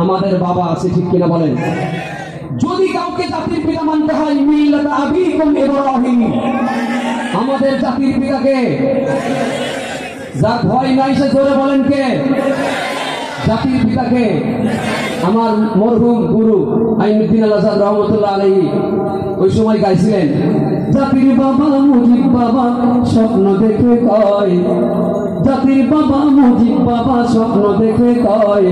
আমাদের বাবা আছে, ঠিক কিনা বলেন? যদি কাউকে জাতির পিতা মানতে হয়, মিল্লাত আবিকুম ইব্রাহিম, আমাদের জাতির পিতাকে। যার ভয় নাই সে জোরে বলেন কে? জাতির পিতাকে। আমার মরহুম গুরু আইনুদ্দিন আল আজহার রহমতুল্লাহ আলাইহি ওই সময় গাইছিলেন, জাতির বাবা মুজিব বাবা স্বপ্ন দেখে কয়, জাতির বাবা মুজিব বাবা স্বপ্ন দেখে কয়,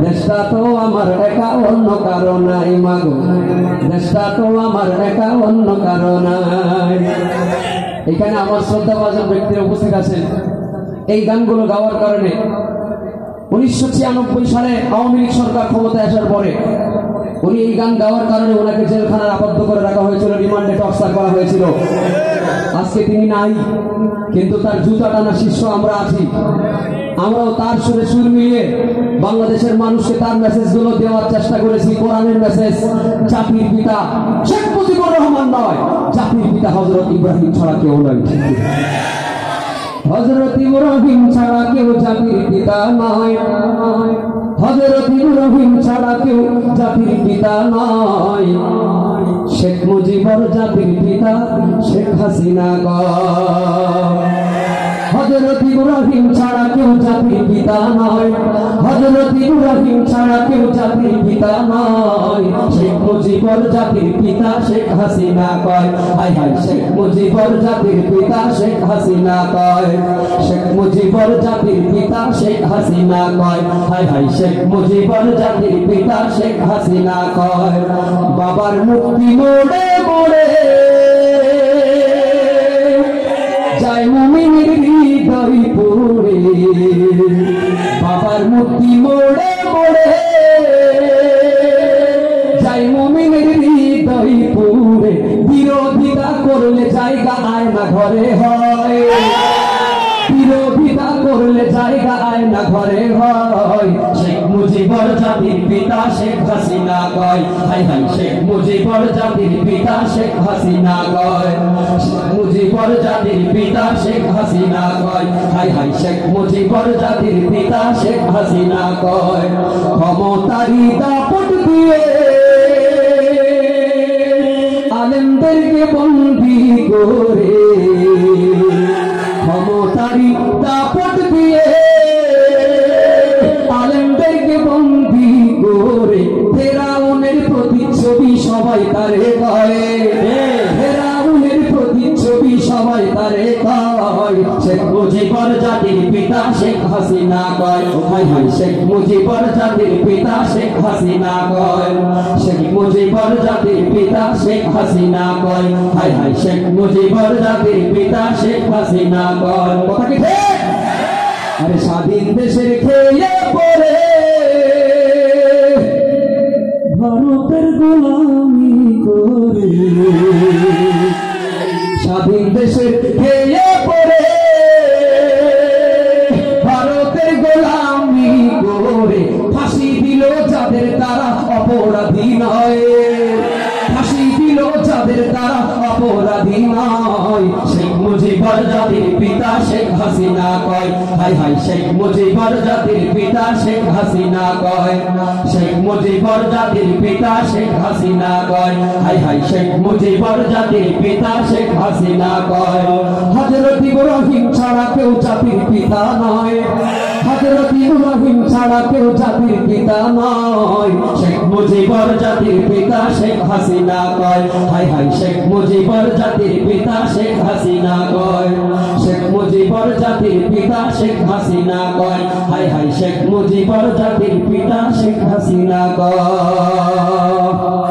দেশটা তো আমার একা, অন্য কারণ নাই মাগো, দেশটা তো আমার একা, অন্য কারণ নাই। এখানে আমার শ্রদ্ধাভাজন ব্যক্তিরা উপস্থিত আছেন। এই গানগুলো গাওয়ার কারণে 1996 সালে আওয়ামী লীগ সরকার ক্ষমতায় আসার পরে উনি এই গান গাওয়ার কারণে ওনাকে জেলখানায় আবদ্ধ করে রাখা হয়েছিল, রিমান্ডে টর্চার করা হয়েছিল। আজকে তিনি নাই, কিন্তু তার জুতা টানা শিষ্য আমরা আছি। আমরাও তার সুরে সুর মিলিয়ে বাংলাদেশের মানুষকে তার মেসেজগুলো দেওয়ার চেষ্টা করেছি। কোরআনের মেসেজ জাতির পিতা শেখ মুজিবুর রহমান নয়, জাতির পিতা হযরত ইব্রাহিম ছাড়া কেউ নয়। হযরত ইব্রাহিম ছাড়া কেউ জাতির পিতা নয়, হযরত ইব্রাহিম ছাড়া কেউ জাতির পিতা নয়। শেখ মুজিবুর জাতির পিতা শেখ হাসিনা গো। হযরত ইব্রাহিম ছাড়া কেউ জাতির পিতা নয়, হযরত ইব্রাহিম ছাড়া কেউ জাতির পিতা নয়। শেখ মুজিবুর জাতির পিতা শেখ হাসিনা কয়, হায় হায় শেখ মুজিবুর জাতির পিতা শেখ হাসিনা কয়, শেখ মুজিবুর জাতির পিতা শেখ হাসিনা কয়, হায় হায় শেখ মুজিবুর জাতির পিতা শেখ হাসিনা কয়। বাবার মুক্তি মোড়ে মোড়ে যায় মুমিনের হৃদয় পুরে, বাবার মুক্তি মোড়ে মোড়ে যায় মুমিনের হৃদয় পুরে। বিরোধিতা করলে জায়গা আয়না ঘরে হয়, বিরোধিতা করলে জায়গা আয়না ঘরে হয়। শেখ মুজিবুর জাতির পিতা শেখ হাসিনা কয়, হায় হায় শেখ মুজিবুর জাতির পিতা শেখ হাসিনা কয়, শেখ মুজিবুর জাতির পিতা শেখ হাসিনা কয়, হায় হায় শেখ মুজিবুর জাতির পিতা শেখ হাসিনা কয়। ক্ষমতারি দাপট দিয়ে আলেমদেরকে বন্দী করে, ক্ষমতারি দাপট দিয়ে আলেমদেরকে বন্দী করে। ফেরাউনের প্রতিচ্ছবি সবাই তারে কয়, ফেরাউনের প্রতিচ্ছবি সবাই তারে কয়। শেখ মুজিবুর জাতির পিতা শেখ হাসিনা কয়, হায় হায় শেখ মুজিবুর জাতির পিতা শেখ হাসিনা কয়, শেখ মুজিবুর জাতির পিতা শেখ হাসিনা কয়, হায় হায় শেখ মুজিবুর জাতির পিতা শেখ হাসিনা কয়। কথা কি ঠিক? আরে স্বাধীন দেশের খেয়ে পড়ে ভারতের গোলামি করে, স্বাধীন দেশের খেয়ে পড়ে ভারতের গোলামি করে। ফাঁসি দিল যাদের তারা অপরাধী নয়, ফাঁসি দিল যাদের তারা অপরাধী নয়। শেখ মুজিবুর জাতির পিতা শেখ হাসিনা কয়, হায় হায় শেখ মুজিবুর জাতির পিতা শেখ হাসিনা কয়, শেখ মুজিবুর জাতির পিতা শেখ হাসিনা কয়, হায় হায় শেখ মুজিবুর জাতির পিতা শেখ হাসিনা কয়। হযরত ইব্রাহিম ছাড়া কেউ জাতির পিতা নয়, হযরত ইব্রাহিম ছাড়া কেউ জাতির পিতা নয়। শেখ মুজিবুর জাতির পিতা শেখ হাসিনা কয়, হায় হায় শেখ মুজিবুর জাতির পিতা শেখ হাসিনা কয়, শেখ মুজিবুর জাতির পিতা শেখ হাসিনা কয়, হায় হায় শেখ মুজিবুর জাতির পিতা শেখ হাসিনা কয়।